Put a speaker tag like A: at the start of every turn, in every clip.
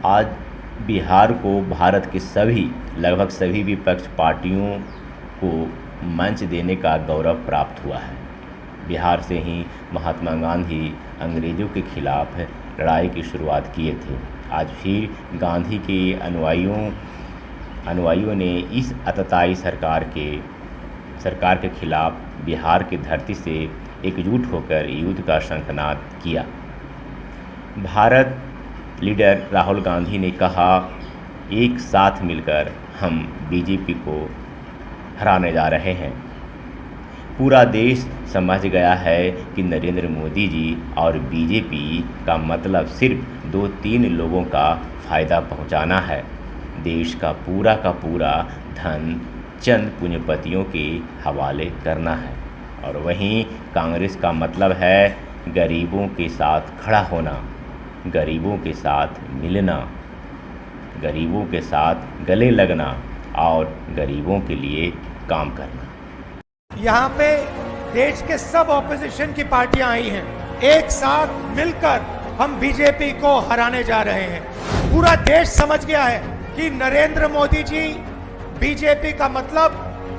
A: आज बिहार को भारत के लगभग सभी विपक्ष पार्टियों को मंच देने का गौरव प्राप्त हुआ है। बिहार से ही महात्मा गांधी अंग्रेज़ों के खिलाफ लड़ाई की शुरुआत किए थे। आज फिर गांधी के अनुयायियों ने इस आतताई सरकार के खिलाफ बिहार की धरती से एकजुट होकर युद्ध का शंखनाद किया। भारत लीडर राहुल गांधी ने कहा, एक साथ मिलकर हम बीजेपी को हराने जा रहे हैं। पूरा देश समझ गया है कि नरेंद्र मोदी जी और बीजेपी का मतलब सिर्फ 2-3 लोगों का फ़ायदा पहुंचाना है। देश का पूरा धन चंद पूंजीपतियों के हवाले करना है। और वहीं कांग्रेस का मतलब है गरीबों के साथ खड़ा होना, गरीबों के साथ मिलना, गरीबों के साथ गले लगना और गरीबों के लिए काम करना।
B: यहाँ पे देश के सब ऑपोजिशन की पार्टियां आई हैं। एक साथ मिलकर हम बीजेपी को हराने जा रहे हैं। पूरा देश समझ गया है कि नरेंद्र मोदी जी बीजेपी का मतलब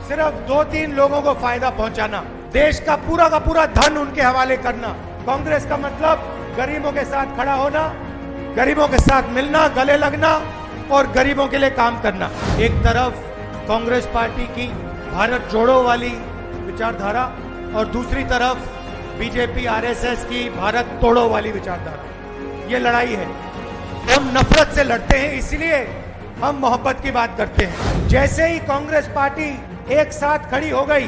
B: सिर्फ 2-3 लोगों को फायदा पहुंचाना, देश का पूरा धन उनके हवाले करना। कांग्रेस का मतलब गरीबों के साथ खड़ा होना, गरीबों के साथ मिलना, गले लगना और गरीबों के लिए काम करना। एक तरफ कांग्रेस पार्टी की भारत जोड़ो वाली विचारधारा और दूसरी तरफ बीजेपी आरएसएस की भारत तोड़ो वाली विचारधारा। ये लड़ाई है, हम नफरत से लड़ते हैं, इसलिए हम मोहब्बत की बात करते हैं। जैसे ही कांग्रेस पार्टी एक साथ खड़ी हो गई,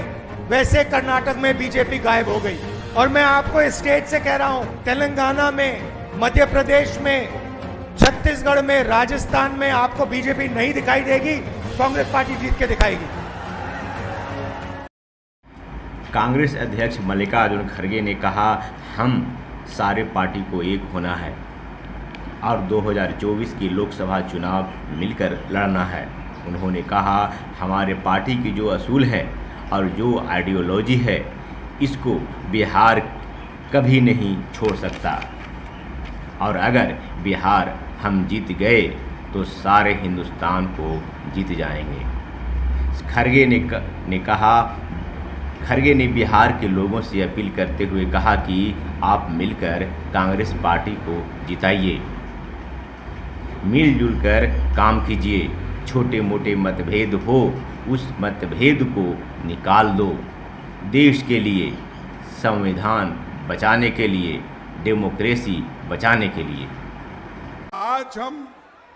B: वैसे कर्नाटक में बीजेपी गायब हो गई। और मैं आपको स्टेट से कह रहा हूं, तेलंगाना में, मध्य प्रदेश में, छत्तीसगढ़ में, राजस्थान में आपको बीजेपी नहीं दिखाई देगी, कांग्रेस पार्टी जीत के दिखाएगी।
A: कांग्रेस अध्यक्ष मल्लिकार्जुन खड़गे ने कहा, हम सारे पार्टी को एक होना है और 2024 की लोकसभा चुनाव मिलकर लड़ना है। उन्होंने कहा, हमारे पार्टी की जो असूल है और जो आइडियोलॉजी है, इसको बिहार कभी नहीं छोड़ सकता और अगर बिहार हम जीत गए तो सारे हिंदुस्तान को जीत जाएंगे। खड़गे ने बिहार के लोगों से अपील करते हुए कहा कि आप मिलकर कांग्रेस पार्टी को जिताइए, मिलजुल कर काम कीजिए। छोटे मोटे मतभेद हो, उस मतभेद को निकाल दो। देश के लिए, संविधान बचाने के लिए, डेमोक्रेसी बचाने के लिए।
C: आज हम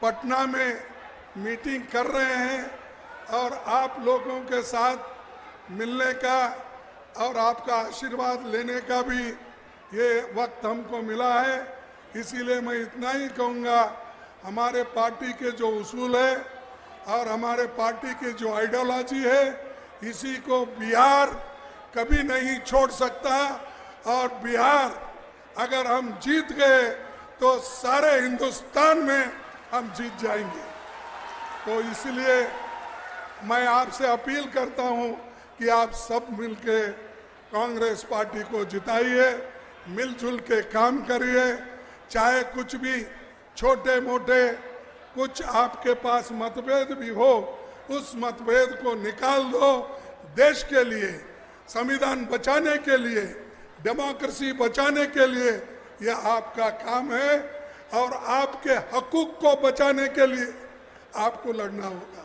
C: पटना में मीटिंग कर रहे हैं और आप लोगों के साथ मिलने का और आपका आशीर्वाद लेने का भी ये वक्त हमको मिला है। इसीलिए मैं इतना ही कहूँगा, हमारे पार्टी के जो उसूल है और हमारे पार्टी की जो आइडियोलॉजी है, इसी को बिहार कभी नहीं छोड़ सकता। और बिहार अगर हम जीत गए तो सारे हिंदुस्तान में हम जीत जाएंगे। तो इसलिए मैं आपसे अपील करता हूं कि आप सब मिलके कांग्रेस पार्टी को जिताइए, मिलजुल के काम करिए। चाहे कुछ भी छोटे मोटे कुछ आपके पास मतभेद भी हो, उस मतभेद को निकाल दो। देश के लिए, संविधान बचाने के लिए, डेमोक्रेसी बचाने के लिए यह आपका काम है और आपके हकूक को बचाने के लिए आपको लड़ना होगा।